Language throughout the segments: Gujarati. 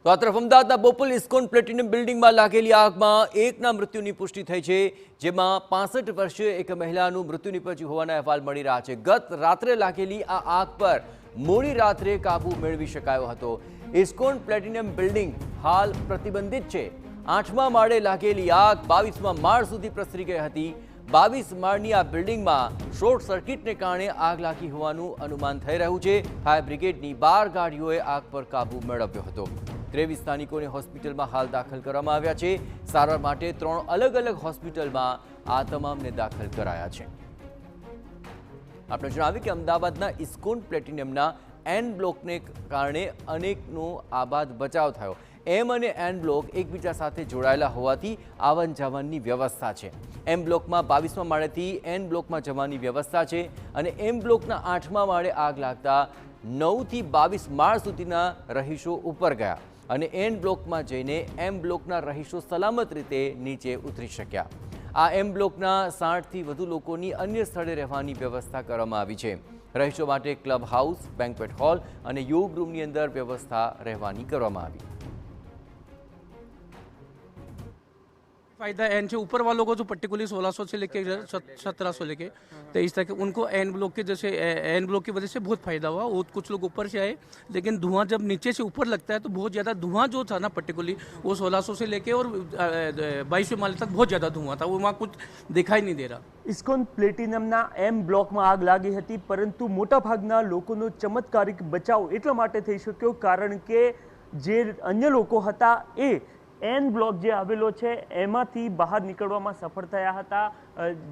તો આ તરફ અમદાવાદના બોપલ ઇસ્કોન પ્લેટિનમ બિલ્ડિંગમાં લાગેલી આગમાં એકના મૃત્યુની પુષ્ટિ થઈ છે, જેમાં 65 વર્ષીય એક મહિલાનું મૃત્યુ નિપજ્યું હોવાના અહેવાલ મળી રહ્યા છે। ગત રાત્રે લાગેલી આ આગ પર મોડી રાત્રે કાબુ મેળવી શકાયો હતો। ઇસ્કોન પ્લેટિનમ બિલ્ડિંગ હાલ પ્રતિબંધિત છે। 8મા માળે લાગેલી આગ 22મા માળ સુધી પ્રસરી ગઈ હતી। 22 માળની આ બિલ્ડિંગમાં શોર્ટ સર્કિટને કારણે આગ લાગી હોવાનું અનુમાન થઈ રહ્યું છે। ફાયર બ્રિગેડની 12 ગાડીઓએ આગ પર કાબુ મેળવ્યો હતો। 23 સ્થાનિકોને હોસ્પિટલમાં હાલ દાખલ કરવામાં આવ્યા છે। સારવાર માટે 3 અલગ અલગ હોસ્પિટલમાં આ તમામને દાખલ કરાયા છે। આપણે જણાવ્યું કે અમદાવાદના ઇસ્કોન પ્લેટિનમના એન બ્લોકને કારણે અનેકનો આબાદ બચાવ થયો। એમ અને એન બ્લોક એકબીજા સાથે જોડાયેલા હોવાથી આવન જાવનની વ્યવસ્થા છે। એમ બ્લોકમાં 22મા માળેથી એન બ્લોકમાં જવાની વ્યવસ્થા છે અને એમ બ્લોકના 8મા માળે આગ લાગતા 9 થી 22 માળ સુધીના રહીશો ઉપર ગયા અને એન બ્લોકમાં જઈને એમ બ્લોકના રહીશો સલામત રીતે નીચે ઉતરી શક્યા। આ એમ બ્લોકના 60થી વધુ લોકોની અન્ય સ્થળે રહેવાની વ્યવસ્થા કરવામાં આવી છે। રહીશો માટે ક્લબ હાઉસ, બેન્ક્વેટ હોલ અને યોગ રૂમની અંદર व्यवस्था રહેવાની કરવામાં આવી। फायदा एन से ऊपर वालों को जो पर्टिकुलरली 1600 से लेके 1700 लेके 23 तक उनको एन ब्लॉक के जैसे एन ब्लॉक की वजह से बहुत फायदा हुआ। वो कुछ लोग ऊपर से आए, लेकिन धुआं जब नीचे से ऊपर लगता है तो बहुत ज़्यादा धुआं जो था ना पर्टिकुलरली वो 1600 से लेके और 22वें माले तक बहुत ज़्यादा धुआं था। वो वहाँ कुछ दिखाई नहीं दे रहा। ઇસ્કોન પ્લેટિનમના એમ બ્લોકમાં આગ લાગી હતી, પરંતુ મોટાભાગના લોકોનો ચમત્કારિક બચાવ એટલા માટે થઈ શક્યો કારણ કે જે અન્ય લોકો હતા એ એન બ્લોક જે આવેલો છે એમાંથી બહાર નીકળવામાં સફળ થયા હતા।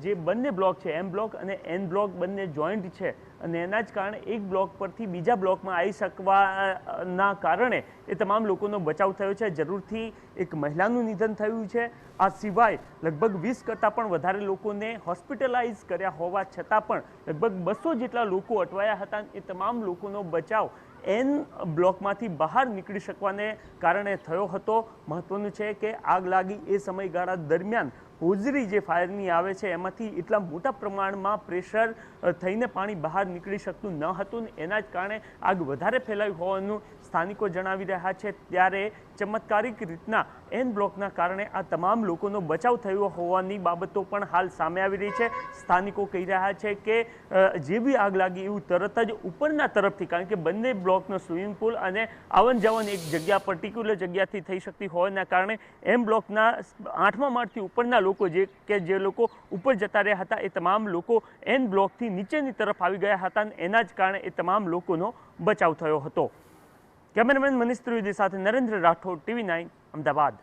જે બંને બ્લોક છે એમ બ્લોક અને એન બ્લોક બંને જોઈન્ટ છે અને એના જ કારણે એક બ્લોક પરથી બીજા બ્લોકમાં આવી શકવાના કારણે એ તમામ લોકોનો બચાવ થયો છે। જરૂરથી એક મહિલાનું નિધન થયું છે। આ સિવાય લગભગ 20 કરતાં પણ વધારે લોકોને હોસ્પિટલાઇઝ કર્યા હોવા છતાં પણ લગભગ 200 જેટલા લોકો અટવાયા હતા। એ તમામ લોકોનો બચાવ એન બ્લોકમાંથી બહાર નીકળી શકવાને કારણે થયો હતો। મહત્વનું છે કે આગ લાગી એ સમયગાળા દરમિયાન હોજરી જે ફાયરની આવે છે એમાંથી એટલા મોટા પ્રમાણમાં પ્રેશર થઈને પાણી બહાર નીકળી શકતું ન હતું ને એના જ કારણે આગ વધારે ફેલાઈ હોવાનું સ્થાનિકો જણાવી રહ્યા છે। ત્યારે ચમત્કારિક રીતના એન બ્લોકના કારણે આ તમામ લોકોનો બચાવ થયો હોવાની બાબતો પણ હાલ સામે આવી રહી છે। સ્થાનિકો કહી રહ્યા છે કે જે બી આગ લાગી એવું તરત જ ઉપરના તરફથી, કારણ કે બંને બ્લોકનો સ્વિમિંગ પુલ અને આવન જાવન એક જગ્યા પર્ટિક્યુલર જગ્યાથી થઈ શકતી હોવાના કારણે એમ બ્લોકના 8મા માળથી ઉપરના લોકો જે લોકો ઉપર જતા રહ્યા હતા એ તમામ લોકો એન બ્લોકથી નીચેની તરફ આવી ગયા હતા અને એના જ કારણે એ તમામ લોકોનો બચાવ થયો હતો। કેમેરામેન મનીષ ત્રિવેદી સાથે નરેન્દ્ર રાઠોડ, TV9 અમદાવાદ।